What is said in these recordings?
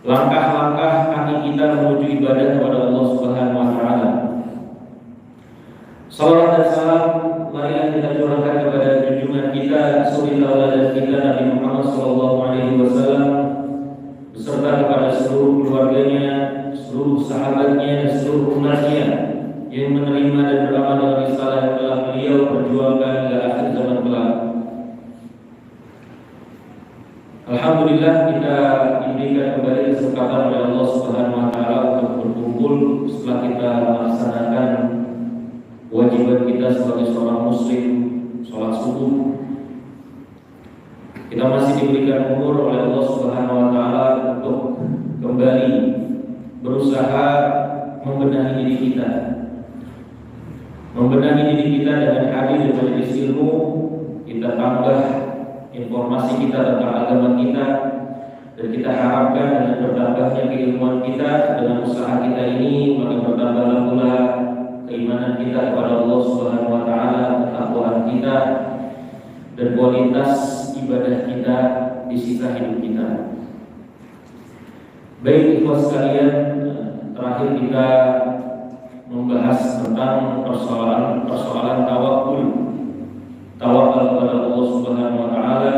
langkah-langkah kaki kita menuju ibadah kepada Allah Subhanahu wa taala. Salawat dan salam marilah kita curahkan kepada junjungan kita, suri tauladan kita Nabi Muhammad sallallahu alaihi wasallam beserta kepada seluruh keluarganya, seluruh sahabatnya, dan seluruh umatnya yang menerima dan beramal dengan risalah yang telah beliau perjuangkan hingga akhir zaman kelak. Alhamdulillah kita diberikan kembali kesempatan oleh Allah Subhanahu wa taala untuk berkumpul setelah kita melaksanakan kewajiban kita sebagai seorang muslim, sholat subuh. Kita masih diberikan umur oleh Allah Subhanahu wa taala untuk kembali berusaha membenahi diri kita. Membenahi diri kita dengan hadir di majelis ilmu, kita tambah informasi kita tentang agama kita, dan kita harapkan dengan bertambahnya keilmuan kita dengan usaha kita ini makin bertambah pula keimanan kita kepada Allah Subhanahu wa taala, ketakwaan kita, dan kualitas ibadah kita di sisa hidup kita. Baik ikhwas sekalian, terakhir kita membahas tentang persoalan tawakal kepada Allah Subhanahu wa taala.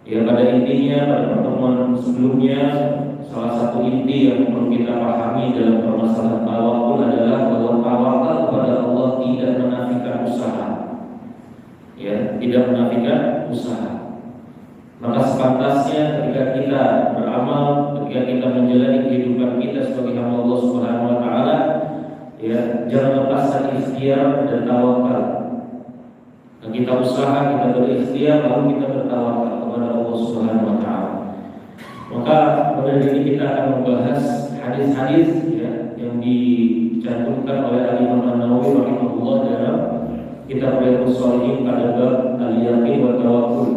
Ya, pada intinya pada pertemuan sebelumnya salah satu inti yang perlu kita pahami dalam permasalahan tawakal adalah bahwa tawakal kepada Allah tidak menafikan usaha. Ya, tidak menafikan usaha. Maka sepantasnya ketika kita beramal, ketika kita menjalani kehidupan kita sebagai hamba Allah Subhanahu wa taala, ya, jangan lepaskan ikhtiar dan tawakal. Kita usaha, kita berikhtiar, lalu kita bertawakal kepada Allah Subhanahu wa taala. Maka pada hari ini kita akan membahas hadis-hadis ya, yang dicantumkan oleh Imam An-Nawawi rahimahullah dalam kitab Riyadhus Shalihin pada bab al-yaqin wa tawakkul.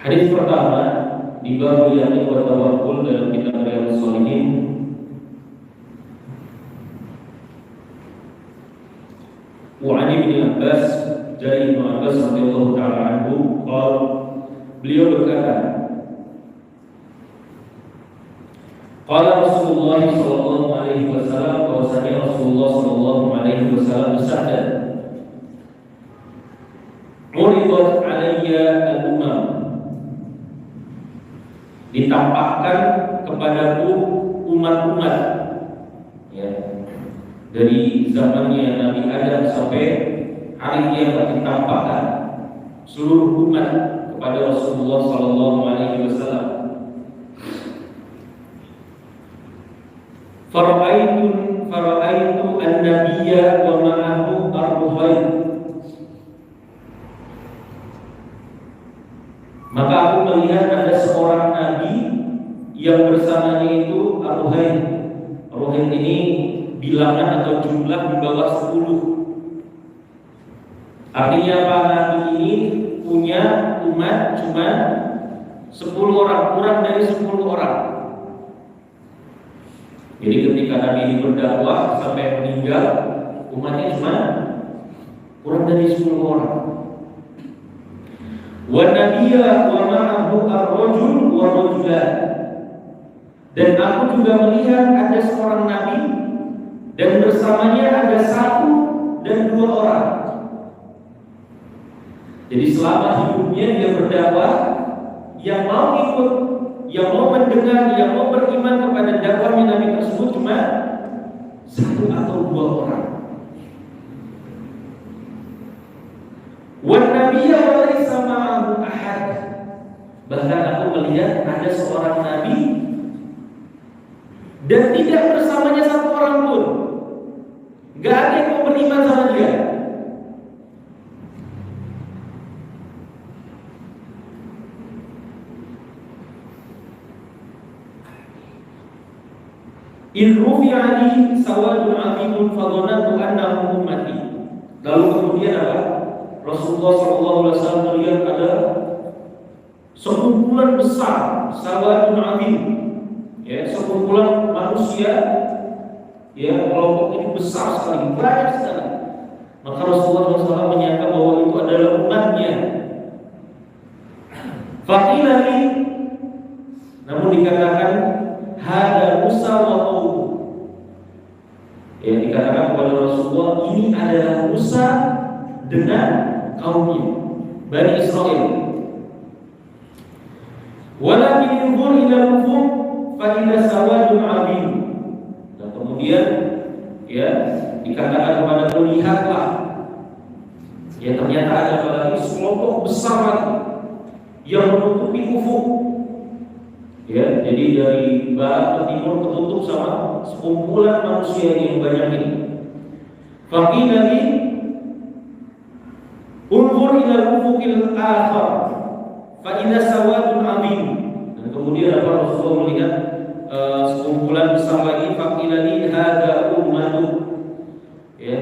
Hadis pertama di bab al-yaqin wa tawakkul dalam kitab Riyadhus Shalihin. Wa 'an Ibnu Abbas, dari Ibnu Abbas radhiyallahu ta'ala anhu, beliau berkata, qala Rasulullah sallallahu alaihi wasallam, bahwasanya Rasulullah sallallahu alaihi wasallam bersabda, "Uridat 'alayya al-umam", ditampakkan kepadaku umat-umat, ya, dari zamannya Nabi Adam sampai hari kiamat ditampakkan seluruh umat kepada Rasulullah sallallahu alaihi wasallam. Fara'aitu an-nabiyya wa ma'ahu ar-ruhayn. Maka aku melihat ada seorang nabi yang bersamanya itu ar-ruhayn. Ruhayn ini bilangan atau jumlah di bawah 10. Artinya Pak Nabi ini punya umat cuma 10 orang, kurang dari 10 orang. Jadi ketika Nabi ini berdakwah sampai meninggal, umatnya cuma kurang dari 10 orang. Wa nabiyya wa ma'ahu ar-rajul wa rajulan. Dan aku juga melihat ada seorang nabi dan bersamanya ada 1 dan 2 orang. Jadi selama hidupnya dia berdakwah, yang mau ikut, yang mau mendengar, yang mau beriman kepada dakwahnya Nabi tersebut cuma 1 atau 2 orang. Wan nabiyya wa laysa ma'ahu ahad. Bahkan aku melihat ada seorang nabi dan tidak bersamanya 1 orang pun. Gak ada yang mau beriman sama dia. In rufi'a ali sawadun 'azimun fadhanantu annahu ummati. Lalu kemudian apa? Rasulullah SAW melihat ada sekumpulan besar, sawadun 'azim, ya, sekumpulan manusia, ya, kelompok ini besar sekali, banyak sekali. dengan kaumnya Bani Israel. Walakin inzur ila al-ufuq fa idza sawadun 'azim. Dan kemudian ya dikatakan kepada lihatlah, ya ternyata ada lagi sekelompok besar lagi yang menutupi ufuk. Ya, jadi dari barat ke timur ketutup sama sekumpulan manusia yang banyak ini. Faqila li unzur ila al-ufuqil akhar fa idza sawadun 'azim. Dan kemudian Rasulullah melihat sekumpulan besar lagi. Faqila li hadza ummatu. Ya,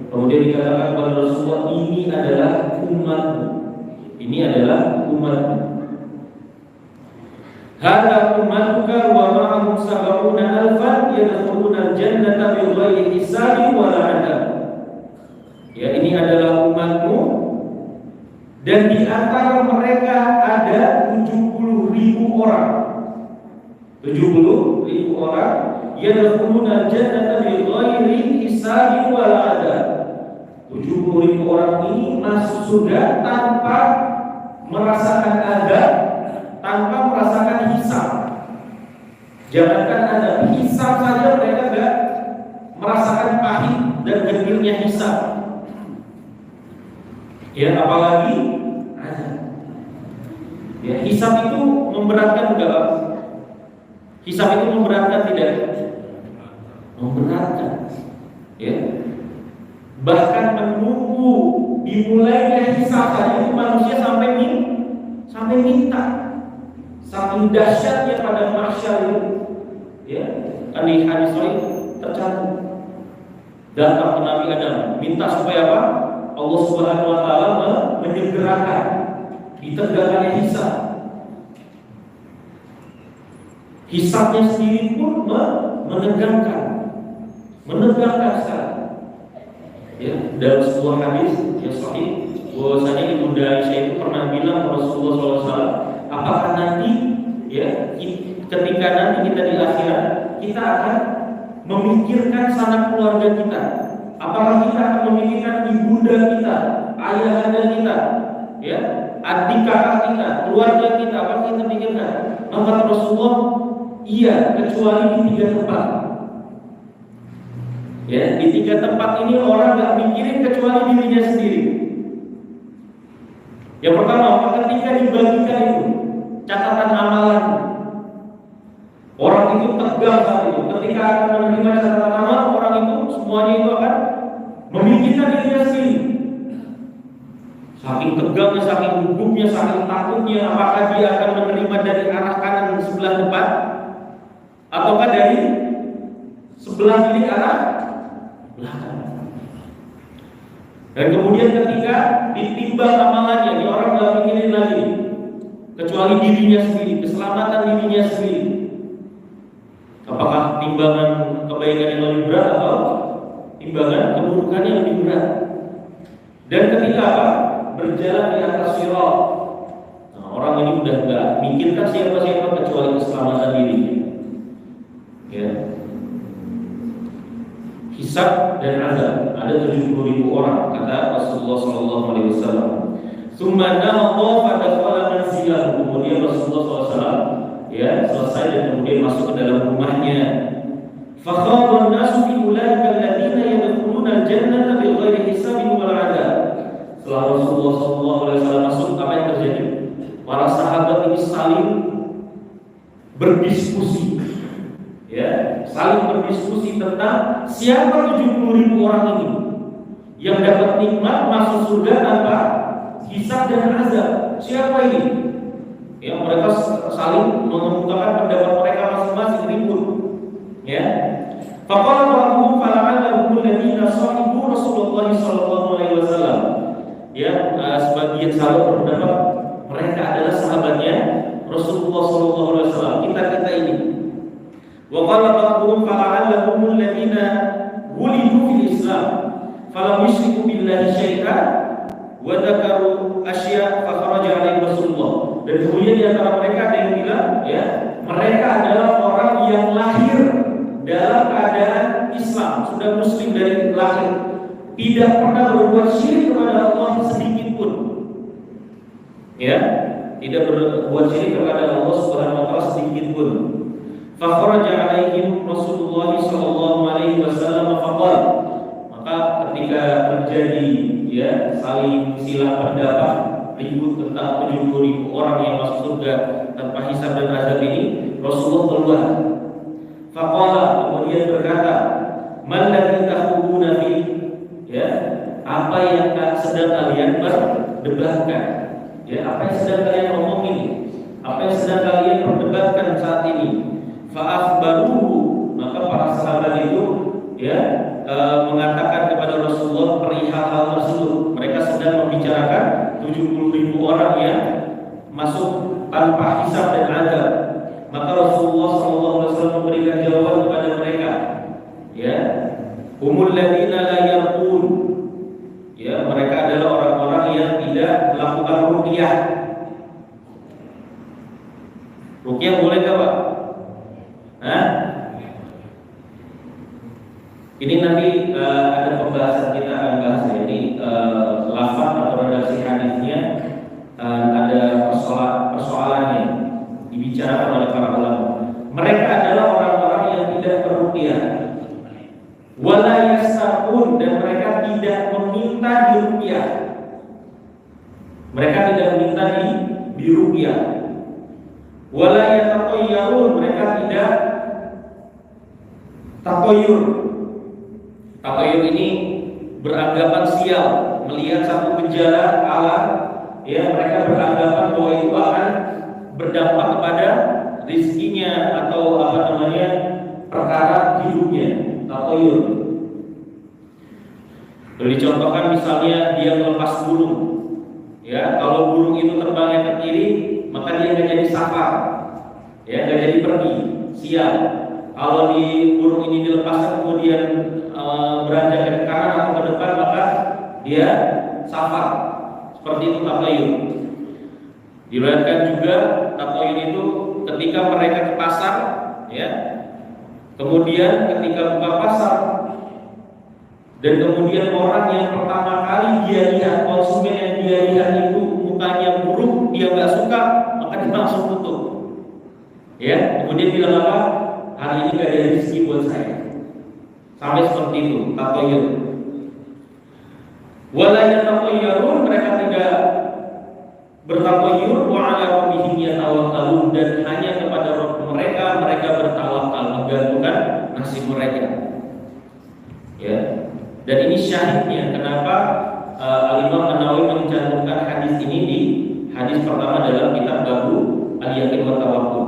kemudian dikatakan kepada Rasulullah, ini adalah umatmu. Ini adalah umatmu. Hadza ummatuka wa ma'ahum sab'una alfan yadkhuluna al-jannata bighairi hisabin wa la 'adab. Ya, ini adalah umatmu dan di antara mereka ada 70.000 orang. 70.000 orang yadkhuluna al-jannata bighairi hisabin wa la 'adab. 70.000 orang ini masuk surga tanpa merasakan azab, tanpa merasakan hisab. Jangankan ada hisab saja mereka tidak merasakan pahit dan getirnya hisab. Ya, apalagi azab. Ya, hisab itu memberatkan enggak? Hisab itu memberatkan tidak? Memberatkan. Ya. Bahkan menunggu dimulainya hisab saja itu manusia sampai minta. Saking dahsyatnya pada mahsyar itu. Ya, kan di hadis lain tercantum. Datang ke Nabi Adam minta supaya apa? Allah Subhanahu wa taala menyegerakan ditegakkannya hisab. Hisabnya sendiri pun menegangkan sekali. Ya, dalam sebuah hadis yang sahih bahwasanya Ibunda Aisyah itu pernah bilang kepada Rasulullah SAW, apakah nanti ya ketika nanti kita di akhirat kita akan memikirkan sanak keluarga kita, apakah kita akan memikirkan ibunda kita, ayahanda kita, ya adik kakak kita, keluarga kita, apa kita pikirkan? Maka Rasulullah, iya, kecuali di 3 tempat. Ya, di 3 tempat ini orang nggak mikirin kecuali dirinya sendiri. Yang pertama, ketika dibagikan itu catatan amalan, orang itu tegang saat itu. Ketika akan menerima catatan amal, orang itu semuanya itu akan memikirkan dirinya sendiri. Saking tegangnya, saking gugupnya, saking takutnya, apakah dia akan menerima dari arah kanan sebelah depan, ataukah dari sebelah kiri arah belakang. Dan kemudian ketika ditimbang amalannya, ini orang nggak mikirin lagi kecuali dirinya sendiri, keselamatan dirinya sendiri. Apakah timbangan kebaikan yang lebih berat atau timbangan keburukan yang lebih berat? Dan ketika apa? Berjalan di atas sirat. Nah, orang ini udah nggak mikirkan siapa-siapa kecuali keselamatan dirinya. Ya. Hisab dan azab ada 70.000 orang kata Rasulullah SAW. Tsumma nahadha fadakhala manzilahu. Kemudian Rasulullah SAW ya selesai dan kemudian masuk ke dalam rumahnya. Fakhadha an-nasu fi ulaika alladziina yadkhuluna al-jannata bighairi hisabin wala 'adab. Setelah Rasulullah SAW masuk, apa yang terjadi? Para sahabat ini saling berdiskusi. Ya, saling berdiskusi tentang siapa 70.000 orang ini yang dapat nikmat masuk surga tanpa hisab dan azab. Siapa ini? Ya, mereka saling mengemukakan pendapat mereka masing-masing, ribut. Ya. Faqala ba'dhum fala'allahu alladziina sahibu Rasulullah sallallahu alaihi wasallam. Ya, sebagian sahabat berpendapat mereka adalah sahabatnya Rasulullah sallallahu alaihi wasallam. Kita ini. Wa qala ba'dhum fala'allahum alladziina wulidu fil Islam falam yusyriku billahi syai'an wa dzakaru asya' fa kharaja alaihi Rasulullah. Dan kemudian di antara mereka ada yang bilang, ya, mereka adalah orang yang lahir dalam keadaan Islam, sudah muslim dari lahir. tidak pernah berbuat syirik kepada Allah sedikit pun. Ya, tidak berbuat syirik kepada Allah Subhanahu wa taala sedikit pun. Fa kharaja alaihim Rasulullah sallallahu alaihi wasallam faqala, maka ketika terjadi ya saling silang pendapat ribut tentang 70.000 orang yang masuk surga tanpa hisab dan azab ini, Rasulullah keluar. Faqala, kemudian berkata, "Man ladzi tahubuna fi?" Ya, apa yang sedang kalian perdebatkan? Ya, apa yang sedang kalian omong ini? Apa yang sedang kalian perdebatkan saat ini? Fa'akhbaruhu, maka para sahabat itu ya mengatakan kepada Rasulullah perihal hal tersebut. Mereka sedang membicarakan 70.000 orang yang masuk tanpa hisab dan azab. Maka Rasulullah SAW memberikan jawaban kepada mereka. Ya, humul ladina la yarqun. Ya, mereka adalah orang-orang yang tidak melakukan ruqyah. Ruqyah boleh enggak, Pak? Ini nanti ada pembahasan, kita akan bahas ya. Ini lafaz atau redaksi hadisnya ada persoalannya dibicarakan oleh para ulama. Mereka adalah orang-orang yang tidak beruqyah, wala yastabun, dan mereka tidak meminta diruqyah. Mereka tidak meminta diruqyah. Wala yataqayyarun, mereka tidak taqayyur. Taqayyur ini beranggapan sial, melihat satu gejala alam, ya mereka beranggapan bahwa itu akan berdampak kepada rizkinya atau perkara hidupnya. Taqayyur. Dicontohkan misalnya dia melepas burung. Ya, kalau burung itu terbangnya ke kiri, maka dia nggak jadi safar, ya nggak jadi pergi, sial. Kalau di burung ini dilepaskan kemudian beranjak ke kanan atau ke depan, maka dia safar. Seperti itu taqayyur. Diriwayatkan juga taqayyur itu ketika mereka ke pasar, ya. Kemudian ketika buka pasar dan kemudian orang yang pertama kali dia lihat, konsumen yang dia lihat itu mukanya buruk, dia nggak suka, maka dia langsung tutup. Ya, kemudian bilang apa? Hari ini nggak ada rezeki buat saya. Sampai seperti itu, taqayyur. Wala yataqayyarun, mereka tidak bertaqayyur, wa 'ala rabbihim yatawakkalun, dan hanya kepada Rabb mereka bertawakal, menggantungkan nasib mereka. Ya. Dan ini syahidnya kenapa Al-Imam An-Nawawi mencantumkan hadis ini di hadis pertama dalam kitab Babu Al-Yaqin wa Tawakkul.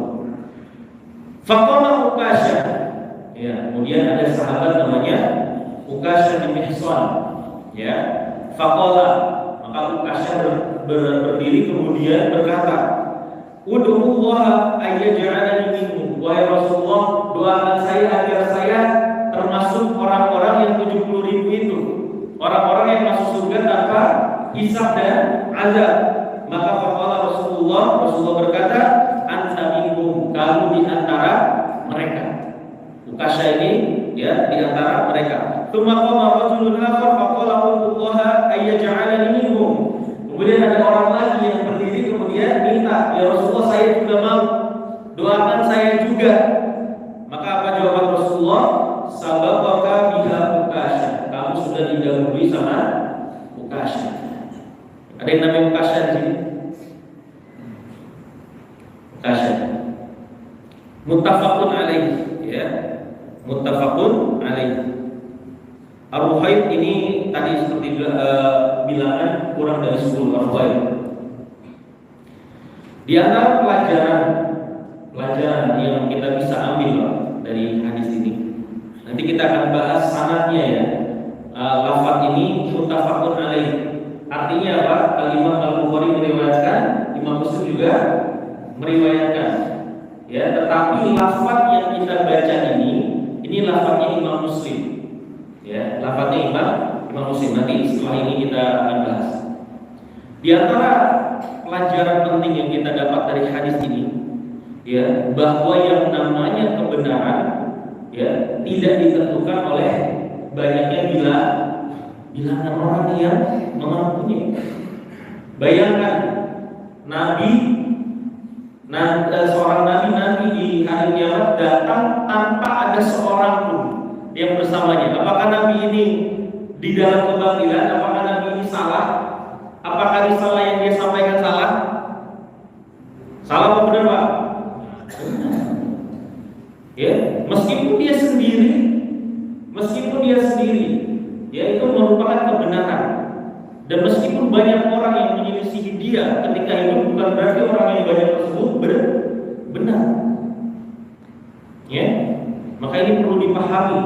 Faqala Uqasyah. Ya, kemudian ada sahabat namanya Uqasyah bin Mihsan. Ya, faqala, maka Uqasyah berdiri kemudian berkata, "Ud'ullaha ayyaj'alani minhum." Wahai Rasulullah, doakan saya agar saya termasuk orang-orang yang 70.000 itu, orang-orang yang masuk surga tanpa hisab dan azab. Maka faqala Rasulullah berkata, "Anta minhum," kamu di antara mereka. Uqasyah ini ya di antara mereka. Tsumma qama rajulun akhar faqala ud'ullaha ayyaj'alani minhum. Kemudian ada orang lagi yang berdiri kemudian minta, "Ya Rasulullah, saya juga mau, doakan saya juga." Maka apa jawaban Rasulullah? "Sabaqaka biha Uqasyah." Kamu sudah didahului sama Uqasyah. Ada yang namanya Uqasyah di sini? Uqasyah. Muttafaqun alaih, ya. Muttafaqun alaih. Ar-Ruhaib ini tadi seperti bilangan kurang dari 10 Ar-Ruhaib. Di antara pelajaran yang kita bisa ambil dari hadis ini, nanti kita akan bahas sanadnya ya. Lafaz ini muttafaqun alaih. Artinya apa? Al-Imam Al-Bukhari meriwayatkan, Imam Muslim juga meriwayatkan. Ya, tetapi lafaz yang kita baca ini lafaznya Imam Muslim. Ya, lafaznya Imam Muslim. Nanti setelah ini kita akan bahas. Di antara pelajaran penting yang kita dapat dari hadis ini, ya, bahwa yang namanya kebenaran ya tidak ditentukan oleh banyaknya bilangan orang yang mengampuni. Bayangkan seorang nabi nanti di hari kiamat datang tanpa ada seorang pun yang bersamanya. Apakah nabi ini di dalam kebatilan? Apakah nabi ini salah? Apakah risalah yang dia sampaikan salah? Salah atau benar, Pak? Ya, meskipun dia sendiri, ya itu merupakan kebenaran. Dan meskipun banyak orang yang menyelisihi dia ketika hidup, bukan berarti orang yang banyak tersebut benar. Ya, maka ini perlu dipahami.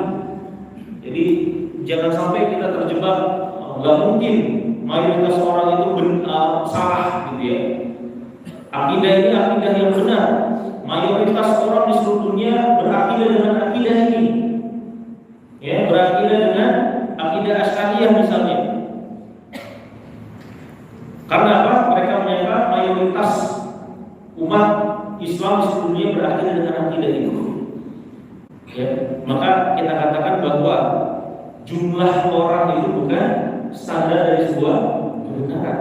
Jadi jangan sampai kita terjebak, nggak mungkin mayoritas orang itu salah, gitu ya. Akidah ini akidah yang benar. Mayoritas orang di seluruh dunia berakidah dengan akidah ini. Ya, berakidah dengan akidah Asy'ariyah misalnya. Karena apa? Mereka menyangka mayoritas umat Islam di seluruh dunia berakidah dengan akidah itu. Ya, maka kita katakan bahwa jumlah orang itu bukan standar dari sebuah kebenaran.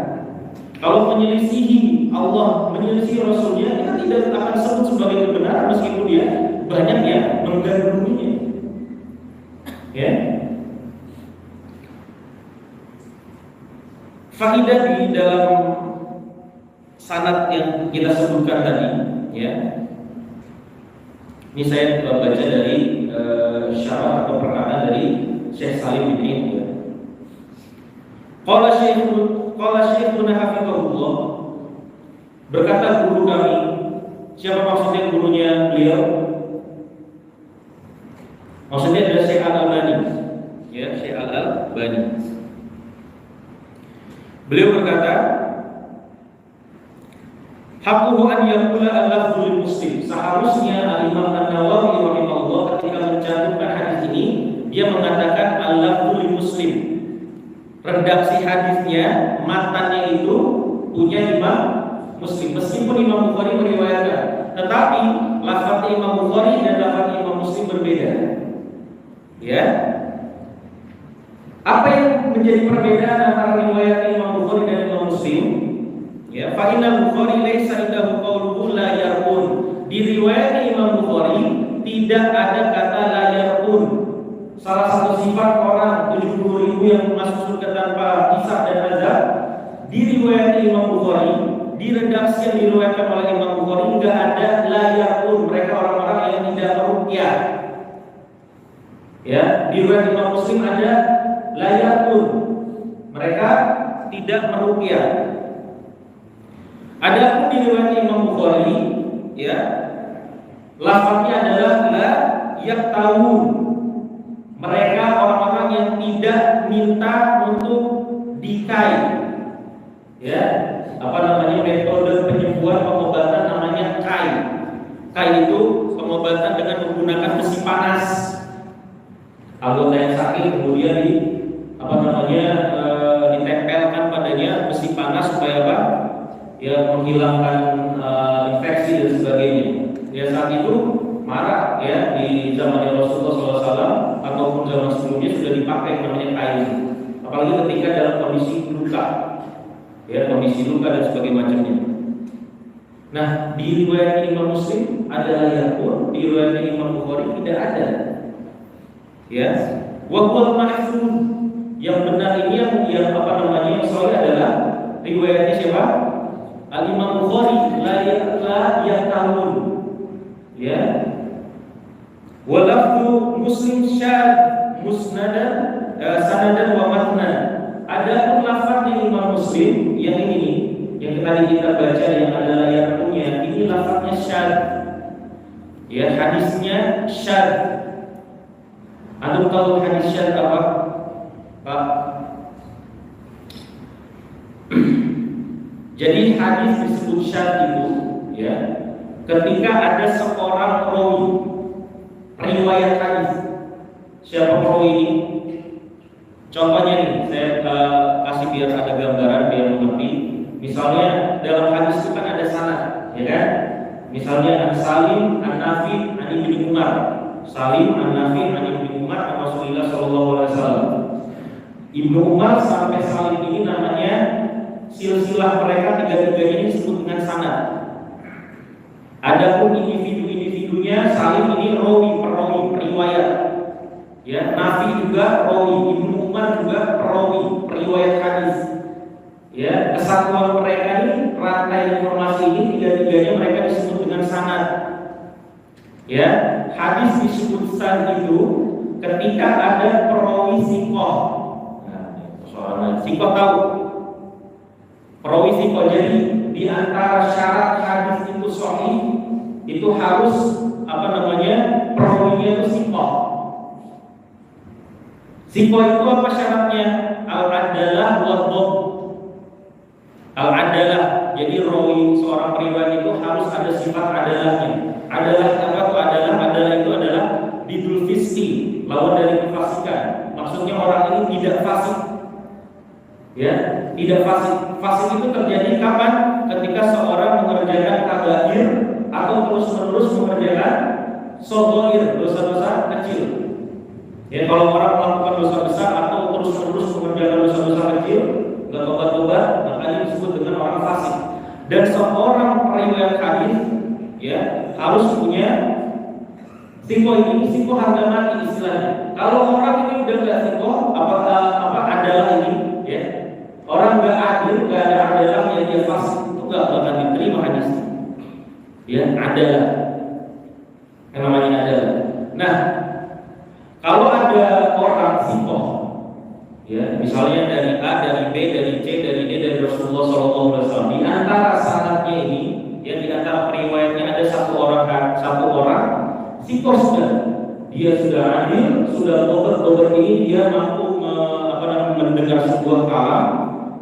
Kalau menyelisihi Allah, menyelisihi Rasulnya, kita tidak akan sebut sebagai kebenaran meskipun dia banyak yang menggandrunginya. Ya. Faedah di dalam sanad yang kita sebutkan tadi, ya. Ini saya baca dari syarah atau perkataan dari Syekh Salim bin Eid. Ya. Qala Syekhuna hafizahullah, berkata guru kami. Siapa maksudnya gurunya beliau? Maksudnya adalah Syekh Al-Albani. Ya, Syekh Al-Albani. Beliau berkata, "Haqquhu an yaqula al-lafzul muslim." Seharusnya Al-Imam An-Nawawi rahimahullah ketika mencantumkan hadis ini, dia mengatakan al-lafzul muslim. Redaksi hadisnya, matanya itu punya Imam Muslim. Meskipun Imam Bukhari meriwayatkan, tetapi lafaz Imam Bukhari dan lafaz Imam Muslim berbeda. Ya. Apa yang menjadi perbedaan antara riwayat Imam Bukhari dan Imam Muslim? Ya, fa inna Bukhari laisa indahu qauluhu la yarqun. Di riwayat Imam Bukhari tidak ada kata la yarqun. Salah satu sifat orang 70.000 yang masuk surga tanpa hisab dan azab. Di riwayat Imam Bukhari, di redaksi yang diriwayatkan oleh Imam Bukhari enggak ada la yarqun. Mereka orang-orang yang tidak meruqyah. Ya, di riwayat Imam Muslim ada la yarqun. Mereka tidak meruqyah. Adapun di riwayat Imam Bukhari, ya, lafaznya adalah la yaqtawun. Mereka orang-orang yang tidak minta untuk dikai. Ya, apa namanya, metode penyembuhan pengobatan namanya kai. Kai itu pengobatan dengan menggunakan besi panas. Anggota yang sakit kemudian ditempelkan padanya besi panas supaya apa? Ya, menghilangkan infeksi dan sebagainya. Ya, saat itu marak ya di zaman Rasulullah SAW ataupun zaman sebelumnya sudah dipakai namanya kain. Apalagi ketika dalam kondisi luka, ya, kondisi luka dan sebagainya macamnya. Nah, di riwayat Imam Muslim ada ayatun, di riwayat Imam Bukhari tidak ada. Ya, wahwal mahfud, yang benar ini yang apa namanya, yang sahih adalah riwayatnya siapa? Al-Imam Bukhari la yaqtahun. Ya. Walafdu Muslim syadz musnadan sanadan wa matnan. Ada lafaz di Imam Muslim yang ini yang tadi kita baca yang adalah yang punya, ini lafaznya syadz. Ya, hadisnya syadz. Antum tahu hadis syadz apa? Pak. Jadi hadis disebut syadz itu, ya, ketika ada seorang rawi riwayat hadis. Siapa rawi ini? Contohnya nih, saya kasih biar ada gambaran, biar mengerti. Misalnya dalam hadis itu kan ada sanad, ya kan? Misalnya Salim An-Nafi an Ibnu Umar. Salim An-Nafi an Ibnu Umar an Rasulullah sallallahu alaihi wasallam. Ibnu Umar sampai Salim ini namanya silsilah mereka tiga-tiganya ini disebut dengan sanad. Adapun individu-individunya Salim ini perawi, periwayat. Ya, Nafi juga perawi, Ibnu Umar juga perawi, periwayat hadis. Ya, kesatuan mereka ini, rantai informasi ini tiga-tiganya mereka disebut dengan sanad. Ya, hadis disebut sanad itu ketika ada perawi sikoh. Nah, soalnya sikoh tahu. Perawi sikoh, jadi di antara syarat hadis itu sahih itu harus perawinya itu sikoh. Sikoh itu apa syaratnya? Al-adalah wa al-adalah. Jadi rawi seorang periwayat itu harus ada sifat adalahnya. Adalah apa itu adalah? Adalah itu adalah bidul fiski, lawan dari kefasikan. Maksudnya orang ini tidak fasik. Ya, tidak fasik. Fasik itu terjadi kapan? Ketika seorang mengerjakan kabair atau terus-menerus mengerjakan shaghair, dosa-dosa kecil. Ya, kalau orang melakukan dosa besar atau terus-menerus mengerjakan dosa-dosa kecil, enggak tobat-tobat, maka ini disebut dengan orang fasik. Dan seorang periwayat hadis ya harus punya sikoh ini, sikoh harga mati istilahnya. Kalau orang ini udah nggak sikoh, adalah ini, ya orang nggak adil, nggak ada adalah yang dia fasik, itu nggak bakal diterima hadis. Ya, adalah yang namanya adalah. Nah, kalau ada orang sikoh, ya misalnya dari A, dari B, dari C, dari D, dari Rasulullah SAW, di antara sanadnya ini, ya di antara periwayatnya ada satu orang sikoh sudah, dia sudah adil, sudah tobat ini dia mampu mendengar sebuah kalam,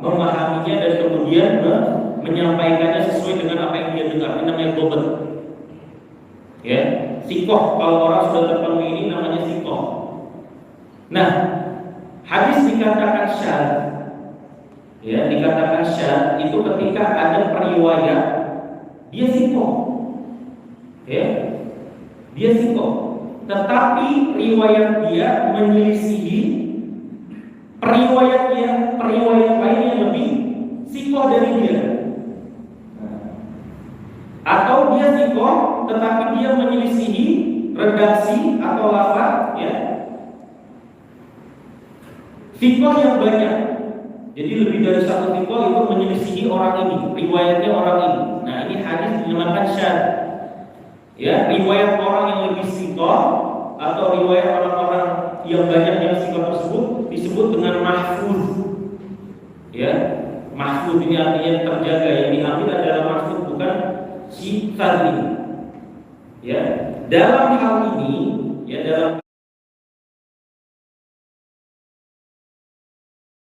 memahaminya dan kemudian menyampaikannya sesuai dengan apa yang dia dengar. Ini namanya tobat. Ya, sikoh kalau orang sudah terpenuhi ini namanya sikoh. Nah, hadis dikatakan syadz. Ya, dikatakan syadz itu ketika ada periwayat dia sikoh. Ya. Dia sikoh, tetapi riwayat dia menyelisihi periwayat lain yang lebih sikoh dari dia. Atau dia sikoh tetapi dia menyelisihi redaksi atau lafaz, ya sikoh yang banyak. Jadi lebih dari satu sikoh itu menyelisihi orang ini, riwayatnya orang ini. Nah, ini hadis dinamakan syadz. Ya, riwayat orang yang lebih sikoh atau riwayat orang-orang yang banyak yang sikoh tersebut disebut dengan mahfuz. Ya, mahfuz ini artinya terjaga. Yang diambil adalah mahfuz, bukan si tadi. Ya, dalam hal ini, ya dalam